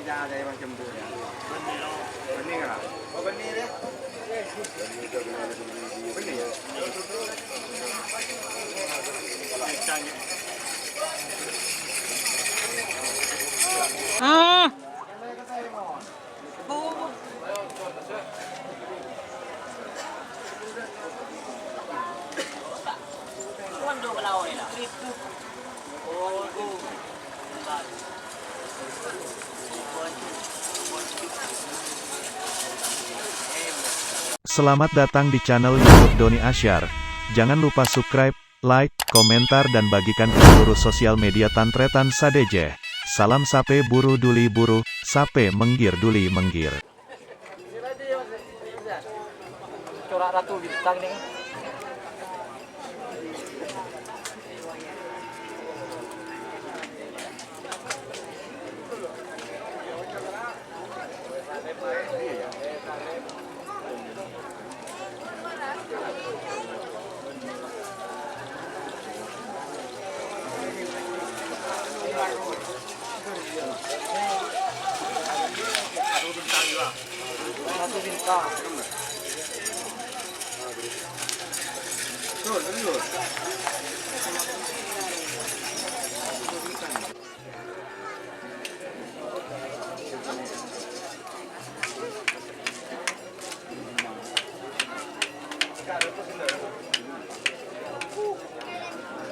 jangan ada yang cemburu ya. Benih kan? Oh benih deh. Benih ya. Ah, Selamat datang di channel YouTube Doni Asyar. Jangan lupa subscribe, like, komentar dan bagikan ke seluruh sosial media Tantretan Sadejeh. Salam sape buru duli buru, sape menggir duli menggir. corak ratu bintang nih. Ratu bintang. Betul, betul.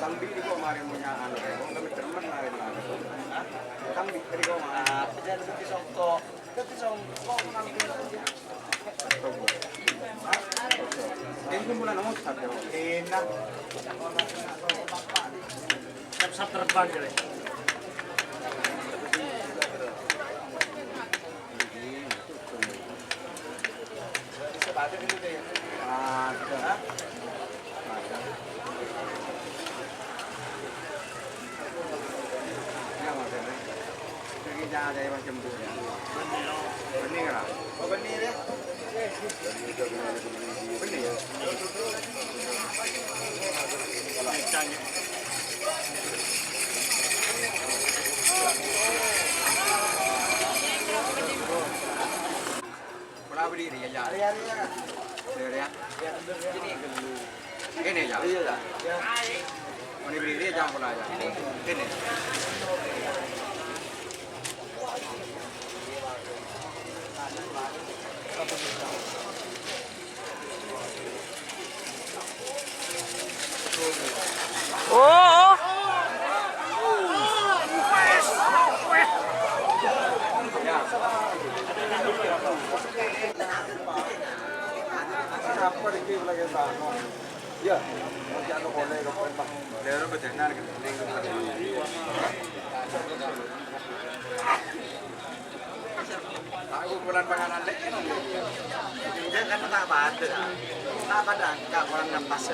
Tambi di kau mari punya anu, kau kami cermat mari mari. Tambi di kau mah. Jangan seperti songkok. Seperti songkok mengambil saja. Ini bulan nomor satu. Enak. Siap-siap terbang kali. Sepatu itu deh. Ada. Ya maksudnya. Jadi jangan ada yang cemburu ya. Benih kan? Oh benih deh. Benih ya. Pula berdiri aja. Berdiri ya. Ini aja. Ini berdiri aja pula aja. Ini. Oh. Apa lagi lagi sama? Ya, jangan boleh kau pak. Dia betul-betul aku bulan panganan deh. Dia kan tak pada. Tak pada enggak bulan nafas.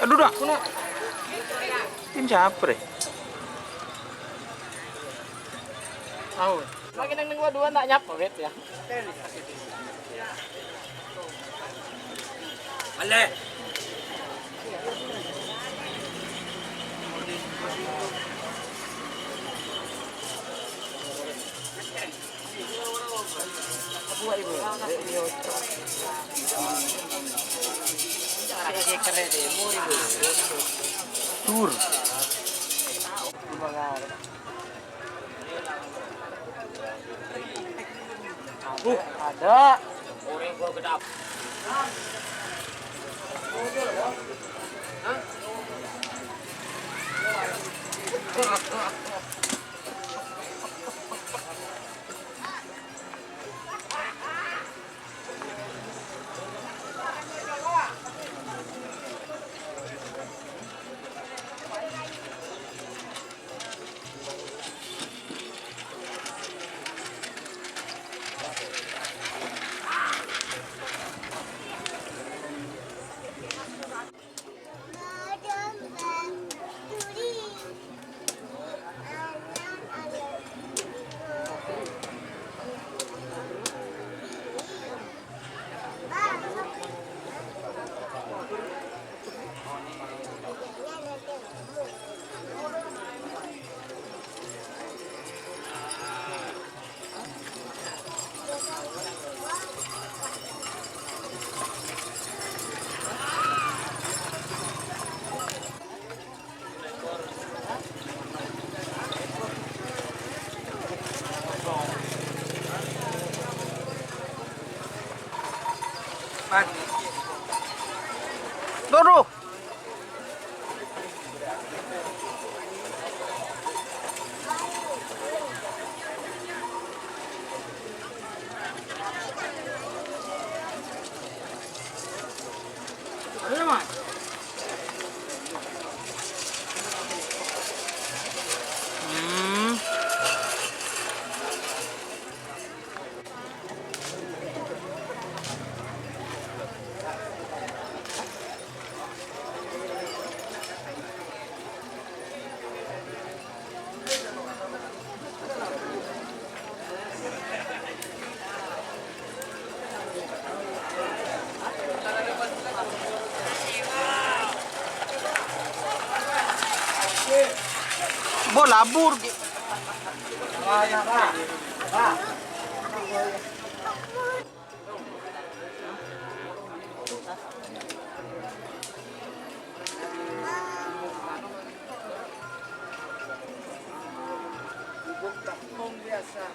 Aduh dah, kuno. Tim siapa deh? Tahu. Lagi neng dua nak nyapa bet ya. Ale. Buat ibu. Tur. Ada. Dodo. Ayo, Mas. Bola labur. Biasa.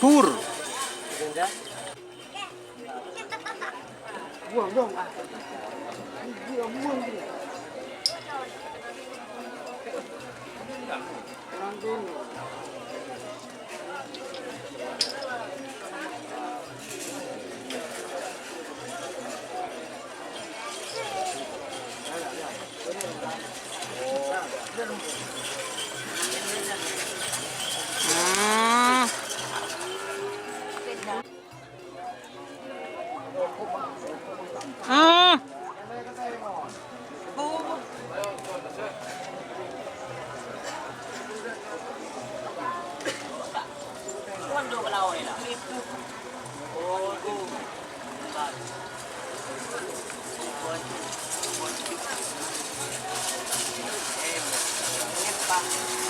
Tur. Buang dong. Buang dia. Orang dulu. Pak.